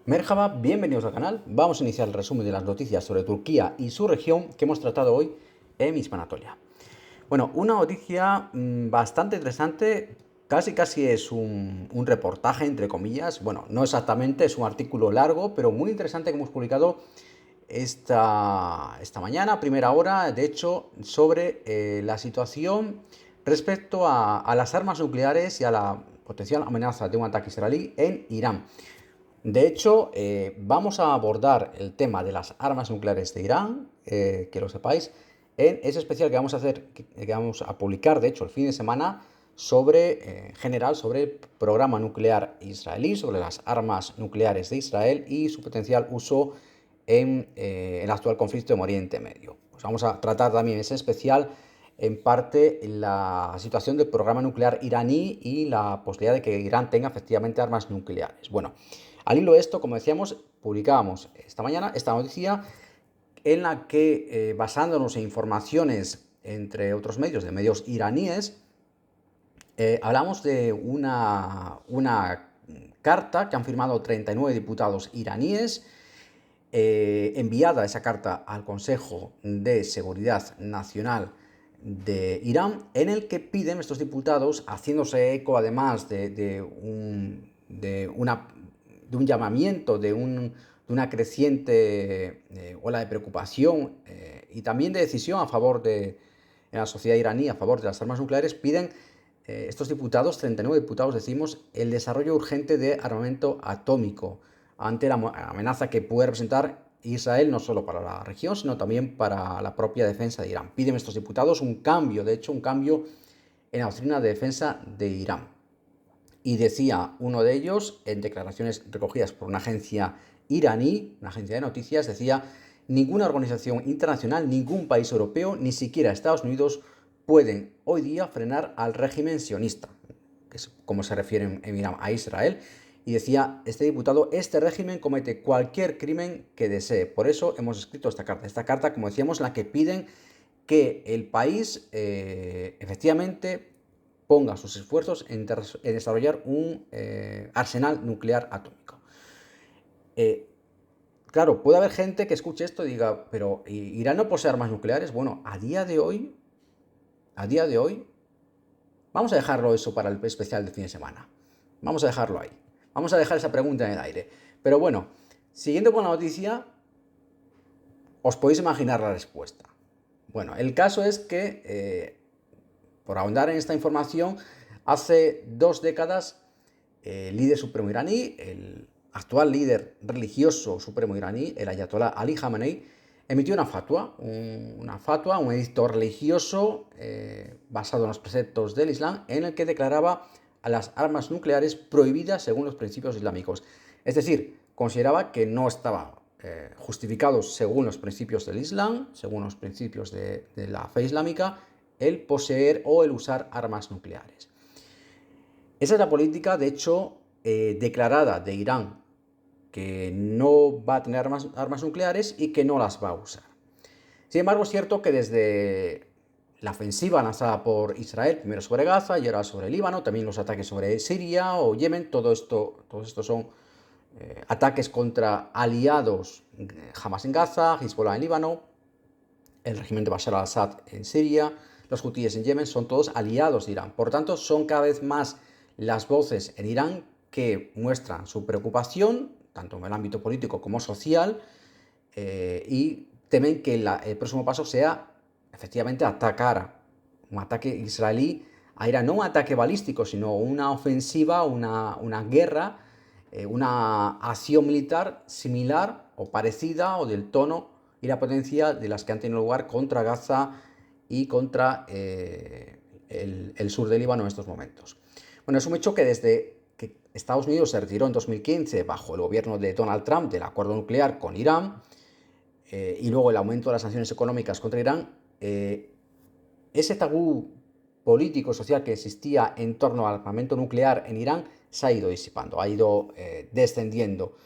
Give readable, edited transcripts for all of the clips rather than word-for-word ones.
Merhaba, bienvenidos al canal. Vamos a iniciar el resumen de las noticias sobre Turquía y su región que hemos tratado hoy en Misma Anatolia. Bueno, una noticia bastante interesante, casi es un reportaje, entre comillas. Bueno, no exactamente, es un artículo largo, pero muy interesante que hemos publicado esta mañana, a primera hora, de hecho, sobre la situación respecto a las armas nucleares y a la potencial amenaza de un ataque israelí en Irán. De hecho, vamos a abordar el tema de las armas nucleares de Irán, que lo sepáis, en ese especial que vamos a hacer, que vamos a publicar, de hecho, el fin de semana, sobre, en general, sobre el programa nuclear israelí, sobre las armas nucleares de Israel y su potencial uso en el actual conflicto en Oriente Medio. Pues vamos a tratar también ese especial, en parte, la situación del programa nuclear iraní y la posibilidad de que Irán tenga efectivamente armas nucleares. Bueno, al hilo de esto, como decíamos, publicábamos esta mañana esta noticia en la que, basándonos en informaciones, entre otros medios, de medios iraníes, hablamos de una carta que han firmado 39 diputados iraníes, enviada esa carta al Consejo de Seguridad Nacional de Irán, en el que piden estos diputados, haciéndose eco además de un llamamiento, de una creciente ola de preocupación y también de decisión a favor de la sociedad iraní, a favor de las armas nucleares, piden estos diputados, 39 diputados, decimos, el desarrollo urgente de armamento atómico ante la amenaza que puede representar Israel, no solo para la región, sino también para la propia defensa de Irán. Piden estos diputados un cambio, de hecho, un cambio en la doctrina de defensa de Irán. Y decía uno de ellos, en declaraciones recogidas por una agencia iraní, una agencia de noticias, decía: ninguna organización internacional, ningún país europeo, ni siquiera Estados Unidos, pueden hoy día frenar al régimen sionista, que es como se refieren en Irán a Israel. Y decía este diputado: este régimen comete cualquier crimen que desee. Por eso hemos escrito esta carta. Esta carta, como decíamos, la que piden que el país efectivamente ponga sus esfuerzos en desarrollar un arsenal nuclear atómico. Claro, puede haber gente que escuche esto y diga, pero ¿Irán no posee armas nucleares? Bueno, a día de hoy, vamos a dejarlo eso para el especial de fin de semana. Vamos a dejarlo ahí. Vamos a dejar esa pregunta en el aire. Pero bueno, siguiendo con la noticia, os podéis imaginar la respuesta. Bueno, el caso es que, por ahondar en esta información, hace 2 décadas, el líder supremo iraní, el actual líder religioso supremo iraní, el ayatolá Ali Khamenei, emitió una fatua, un edicto religioso basado en los preceptos del Islam, en el que declaraba a las armas nucleares prohibidas según los principios islámicos. Es decir, consideraba que no estaba justificados según los principios del Islam, según los principios de la fe islámica, el poseer o el usar armas nucleares. Esa es la política, de hecho, declarada de Irán, que no va a tener armas nucleares y que no las va a usar. Sin embargo, es cierto que desde la ofensiva lanzada por Israel, primero sobre Gaza y ahora sobre Líbano, también los ataques sobre Siria o Yemen, todos estos son ataques contra aliados, Hamas en Gaza, Hezbollah en Líbano, el régimen de Bashar al-Assad en Siria, los hutíes en Yemen, son todos aliados de Irán. Por tanto, son cada vez más las voces en Irán que muestran su preocupación, tanto en el ámbito político como social, y temen que el próximo paso sea efectivamente atacar, un ataque israelí a Irán, no un ataque balístico, sino una ofensiva, una guerra, una acción militar similar o parecida o del tono y la potencia de las que han tenido lugar contra Gaza y contra el sur del Líbano en estos momentos. Bueno, es un hecho que desde que Estados Unidos se retiró en 2015 bajo el gobierno de Donald Trump del acuerdo nuclear con Irán, y luego el aumento de las sanciones económicas contra Irán, ese tabú político social que existía en torno al armamento nuclear en Irán se ha ido disipando, ha ido descendiendo,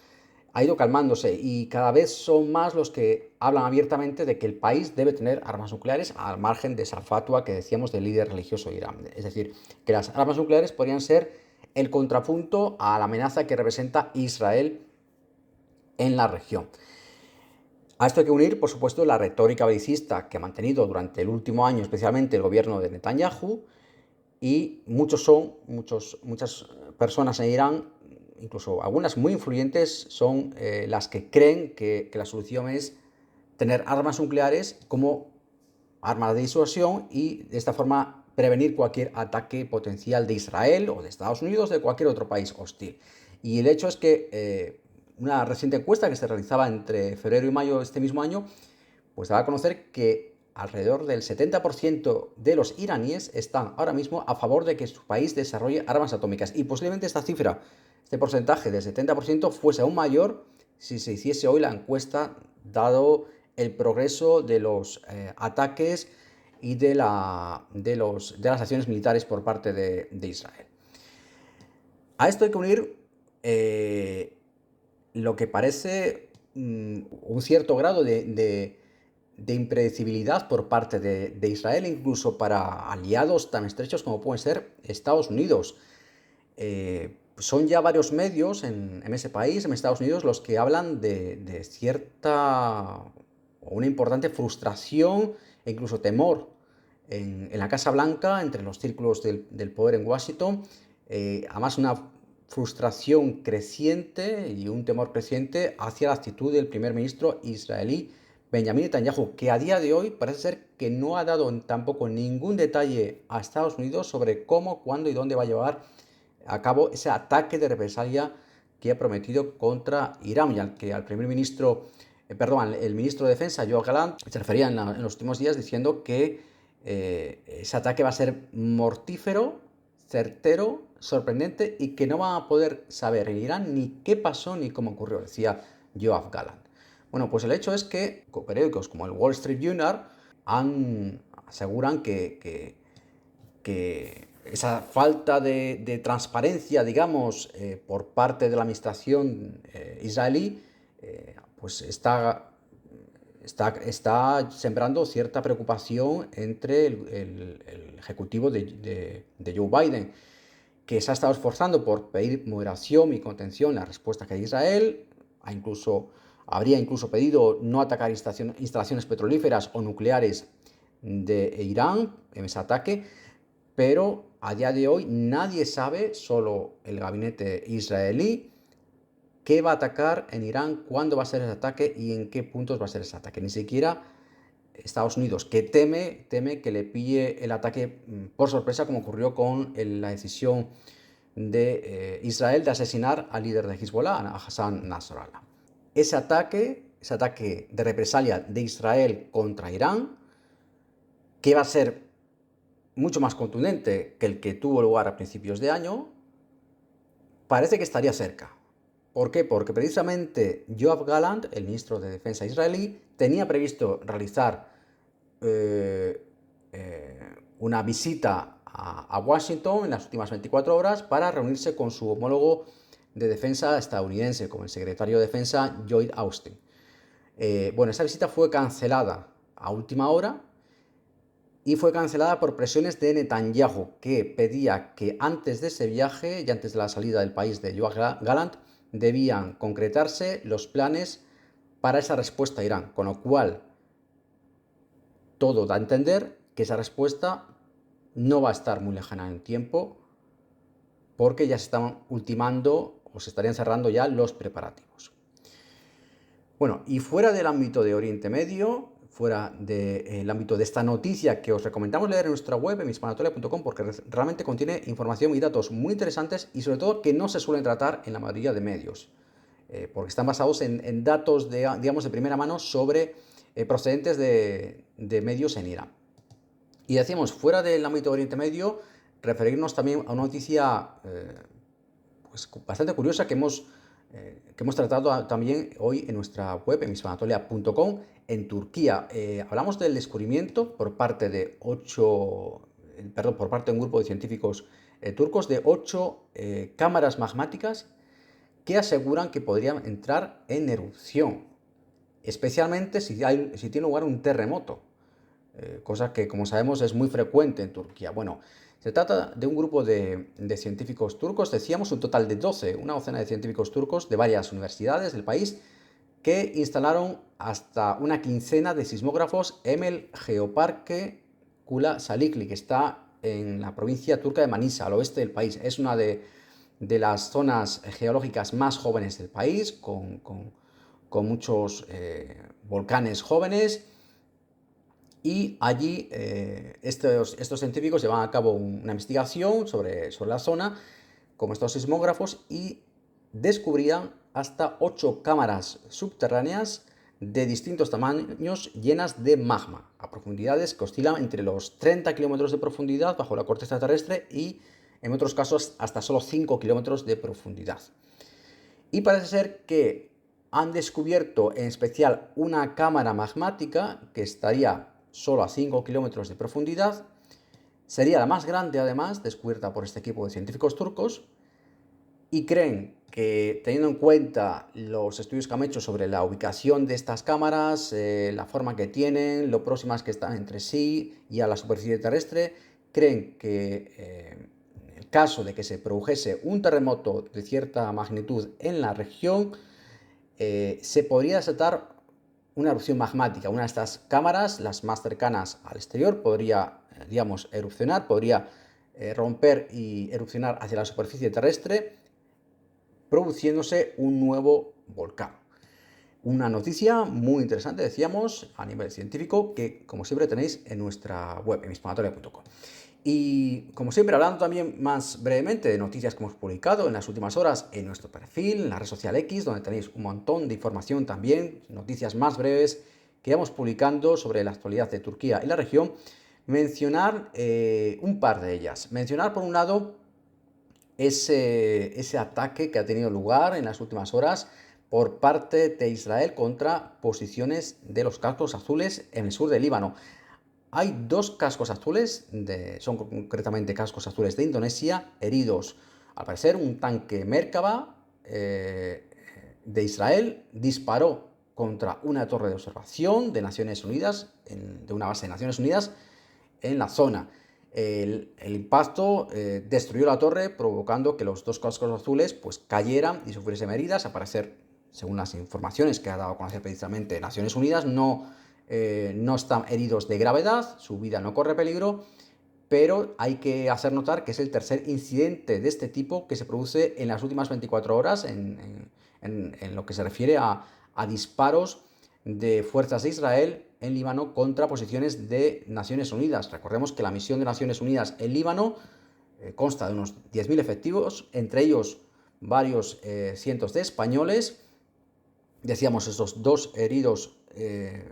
ha ido calmándose, y cada vez son más los que hablan abiertamente de que el país debe tener armas nucleares, al margen de esa fatua que decíamos del líder religioso de Irán. Es decir, que las armas nucleares podrían ser el contrapunto a la amenaza que representa Israel en la región. A esto hay que unir, por supuesto, la retórica belicista que ha mantenido durante el último año, especialmente el gobierno de Netanyahu, y muchas personas en Irán, incluso algunas muy influyentes, son las que creen que la solución es tener armas nucleares como armas de disuasión y de esta forma prevenir cualquier ataque potencial de Israel o de Estados Unidos o de cualquier otro país hostil. Y el hecho es que una reciente encuesta que se realizaba entre febrero y mayo de este mismo año, pues daba a conocer que alrededor del 70% de los iraníes están ahora mismo a favor de que su país desarrolle armas atómicas. Y posiblemente esta cifra, este porcentaje del 70% fuese aún mayor si se hiciese hoy la encuesta, dado el progreso de los ataques y de las acciones militares por parte de Israel. A esto hay que unir lo que parece un cierto grado de impredecibilidad por parte de Israel, incluso para aliados tan estrechos como pueden ser Estados Unidos. Son ya varios medios en ese país, en Estados Unidos, los que hablan de cierta o una importante frustración e incluso temor en la Casa Blanca, entre los círculos del poder en Washington, además una frustración creciente y un temor creciente hacia la actitud del primer ministro israelí Benjamin Netanyahu, que a día de hoy parece ser que no ha dado tampoco ningún detalle a Estados Unidos sobre cómo, cuándo y dónde va a llevar a cabo ese ataque de represalia que ha prometido contra Irán, y al que al primer ministro, el ministro de Defensa, Yoav Gallant, se refería en los últimos días diciendo que ese ataque va a ser mortífero, certero, sorprendente y que no van a poder saber en Irán ni qué pasó ni cómo ocurrió, decía Yoav Gallant. Bueno, pues el hecho es que periódicos como el Wall Street Journal aseguran que esa falta de transparencia, digamos, por parte de la administración israelí, pues está sembrando cierta preocupación entre el ejecutivo de Joe Biden, que se ha estado esforzando por pedir moderación y contención en la respuesta que hay a Israel, habría incluso pedido no atacar instalaciones petrolíferas o nucleares de Irán en ese ataque, pero a día de hoy nadie sabe, solo el gabinete israelí, qué va a atacar en Irán, cuándo va a ser ese ataque y en qué puntos va a ser ese ataque. Ni siquiera Estados Unidos, que teme que le pille el ataque por sorpresa, como ocurrió con la decisión de Israel de asesinar al líder de Hezbollah, a Hassan Nasrallah. Ese ataque de represalia de Israel contra Irán, que va a ser mucho más contundente que el que tuvo lugar a principios de año, parece que estaría cerca. ¿Por qué? Porque precisamente Yoav Gallant, el ministro de Defensa israelí, tenía previsto realizar una visita a Washington en las últimas 24 horas para reunirse con su homólogo de defensa estadounidense, con el secretario de Defensa Lloyd Austin. Bueno, esa visita fue cancelada a última hora y fue cancelada por presiones de Netanyahu, que pedía que antes de ese viaje y antes de la salida del país de Yoav Gallant debían concretarse los planes para esa respuesta a Irán, con lo cual todo da a entender que esa respuesta no va a estar muy lejana en tiempo, porque ya se están ultimando o se estarían cerrando ya los preparativos. Bueno, y fuera del ámbito de Oriente Medio, fuera del ámbito de esta noticia que os recomendamos leer en nuestra web, en hispanatolia.com, porque realmente contiene información y datos muy interesantes y sobre todo que no se suelen tratar en la mayoría de medios, porque están basados en datos digamos, de primera mano sobre procedentes de medios en Irán. Y decíamos, fuera del ámbito de Oriente Medio, referirnos también a una noticia pues bastante curiosa que hemos tratado también hoy en nuestra web, en hispanatolia.com, en Turquía. Hablamos del descubrimiento por parte de un grupo de científicos turcos de 8 cámaras magmáticas que aseguran que podrían entrar en erupción, especialmente si tiene lugar un terremoto, cosa que, como sabemos, es muy frecuente en Turquía. Bueno, se trata de un grupo de científicos turcos, decíamos un total de 12, una docena de científicos turcos de varias universidades del país, que instalaron hasta una quincena de sismógrafos en el Geoparque Kula Salikli, que está en la provincia turca de Manisa, al oeste del país. Es una de las zonas geológicas más jóvenes del país, con muchos volcanes jóvenes. Y allí estos científicos llevan a cabo una investigación sobre la zona con estos sismógrafos y descubrían hasta 8 cámaras subterráneas de distintos tamaños llenas de magma, a profundidades que oscilan entre los 30 kilómetros de profundidad bajo la corteza terrestre y, en otros casos, hasta solo 5 kilómetros de profundidad. Y parece ser que han descubierto en especial una cámara magmática que estaría solo a 5 kilómetros de profundidad. Sería la más grande, además, descubierta por este equipo de científicos turcos, y creen que, teniendo en cuenta los estudios que han hecho sobre la ubicación de estas cámaras, la forma que tienen, lo próximas que están entre sí y a la superficie terrestre, creen que en el caso de que se produjese un terremoto de cierta magnitud en la región, se podría desatar una erupción magmática. Una de estas cámaras, las más cercanas al exterior, podría, erupcionar, podría romper y erupcionar hacia la superficie terrestre, produciéndose un nuevo volcán. Una noticia muy interesante, decíamos, a nivel científico, que como siempre tenéis en nuestra web, en hispanatoria.com. Y como siempre, hablando también más brevemente de noticias que hemos publicado en las últimas horas en nuestro perfil, en la red social X, donde tenéis un montón de información también, noticias más breves que vamos publicando sobre la actualidad de Turquía y la región, mencionar un par de ellas. Mencionar, por un lado, ese ataque que ha tenido lugar en las últimas horas por parte de Israel contra posiciones de los cascos azules en el sur del Líbano. Hay 2 cascos azules, son concretamente cascos azules de Indonesia, heridos. Al parecer, un tanque Merkava de Israel disparó contra una torre de observación de Naciones Unidas, de una base de Naciones Unidas en la zona. El impacto destruyó la torre, provocando que los 2 cascos azules pues cayeran y sufriesen heridas. Al parecer, según las informaciones que ha dado a conocer precisamente Naciones Unidas, no están heridos de gravedad, su vida no corre peligro, pero hay que hacer notar que es el tercer incidente de este tipo que se produce en las últimas 24 horas en lo que se refiere a disparos de fuerzas de Israel en Líbano contra posiciones de Naciones Unidas. Recordemos que la misión de Naciones Unidas en Líbano consta de unos 10.000 efectivos, entre ellos varios cientos de españoles. Decíamos, estos 2 heridos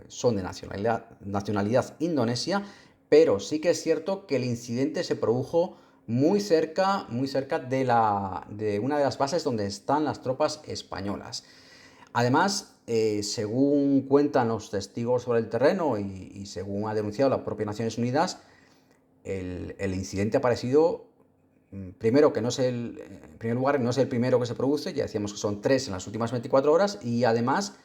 son de nacionalidad indonesia, pero sí que es cierto que el incidente se produjo muy cerca de una de las bases donde están las tropas españolas. Además, según cuentan los testigos sobre el terreno y según ha denunciado la propia Naciones Unidas, el incidente ha parecido, primero, que no es en primer lugar, no es el primero que se produce. Ya decíamos que son 3 en las últimas 24 horas, y además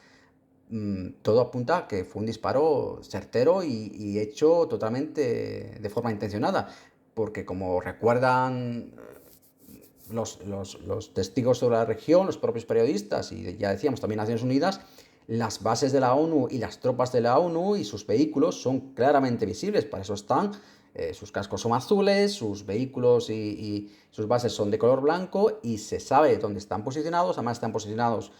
todo apunta a que fue un disparo certero y hecho totalmente de forma intencionada, porque, como recuerdan los testigos sobre la región, los propios periodistas y, ya decíamos, también Naciones Unidas, las bases de la ONU y las tropas de la ONU y sus vehículos son claramente visibles. Para eso están. Sus cascos son azules, sus vehículos y sus bases son de color blanco, y se sabe dónde están posicionados. Además, están posicionados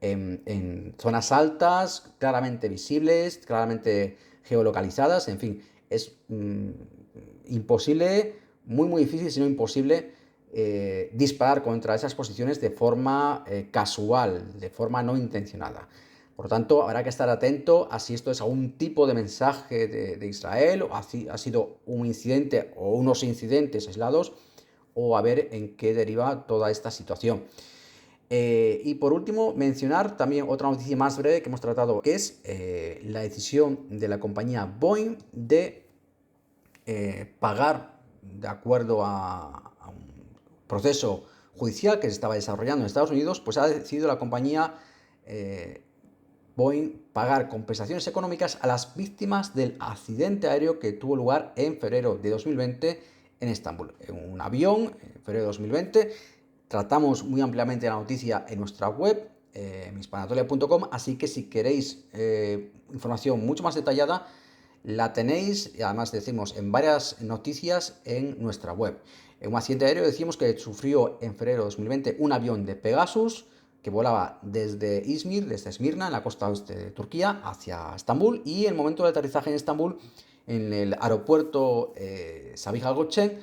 en zonas altas, claramente visibles, claramente geolocalizadas. En fin, es imposible, muy difícil, si no imposible, disparar contra esas posiciones de forma casual, de forma no intencionada. Por lo tanto, habrá que estar atento a si esto es algún tipo de mensaje de Israel, o ha sido un incidente o unos incidentes aislados, o a ver en qué deriva toda esta situación. Y por último, mencionar también otra noticia más breve que hemos tratado, que es la decisión de la compañía Boeing de pagar, de acuerdo a un proceso judicial que se estaba desarrollando en Estados Unidos. Pues ha decidido la compañía Boeing pagar compensaciones económicas a las víctimas del accidente aéreo que tuvo lugar en febrero de 2020 en Estambul. En un avión, en febrero de 2020. Tratamos muy ampliamente la noticia en nuestra web. en hispanatolia.com, así que si queréis información mucho más detallada, la tenéis, y además decimos en varias noticias en nuestra web. En un accidente aéreo decimos que sufrió en febrero de 2020 un avión de Pegasus que volaba desde Izmir, desde Esmirna, en la costa oeste de Turquía, hacia Estambul, y en el momento de aterrizaje en Estambul, en el aeropuerto Sabiha Gökçen,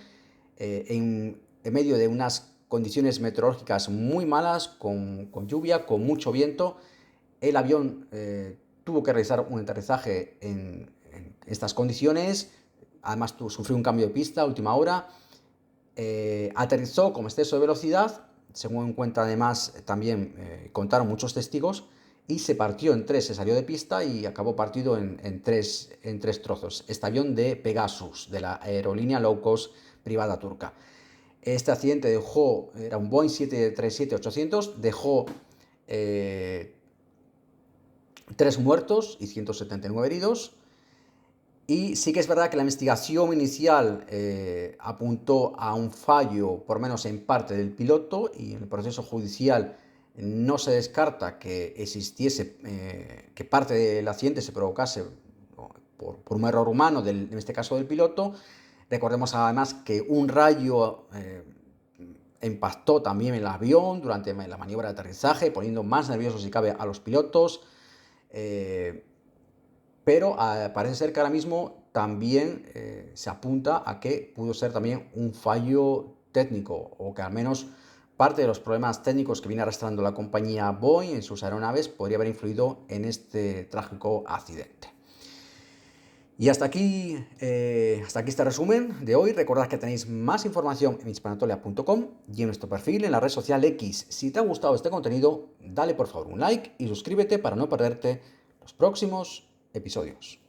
en medio de unas condiciones meteorológicas muy malas, con lluvia, con mucho viento, el avión tuvo que realizar un aterrizaje en estas condiciones. Además sufrió un cambio de pista a última hora, aterrizó con exceso de velocidad, según cuenta además también contaron muchos testigos, y se partió en tres, se salió de pista y acabó partido en tres trozos. Este avión de Pegasus, de la aerolínea low cost privada turca. Este accidente dejó, era un Boeing 737-800, dejó 3 muertos y 179 heridos. Y sí que es verdad que la investigación inicial apuntó a un fallo, por lo menos en parte, del piloto, y en el proceso judicial no se descarta que existiese, que parte del accidente se provocase por un error humano, en este caso del piloto. Recordemos además que un rayo impactó también en el avión durante la maniobra de aterrizaje, poniendo más nerviosos si cabe a los pilotos. Pero parece ser que ahora mismo también se apunta a que pudo ser también un fallo técnico, o que al menos parte de los problemas técnicos que viene arrastrando la compañía Boeing en sus aeronaves podría haber influido en este trágico accidente. Y hasta aquí este resumen de hoy. Recordad que tenéis más información en hispanatolia.com y en nuestro perfil en la red social X. Si te ha gustado este contenido, dale por favor un like y suscríbete para no perderte los próximos episodios.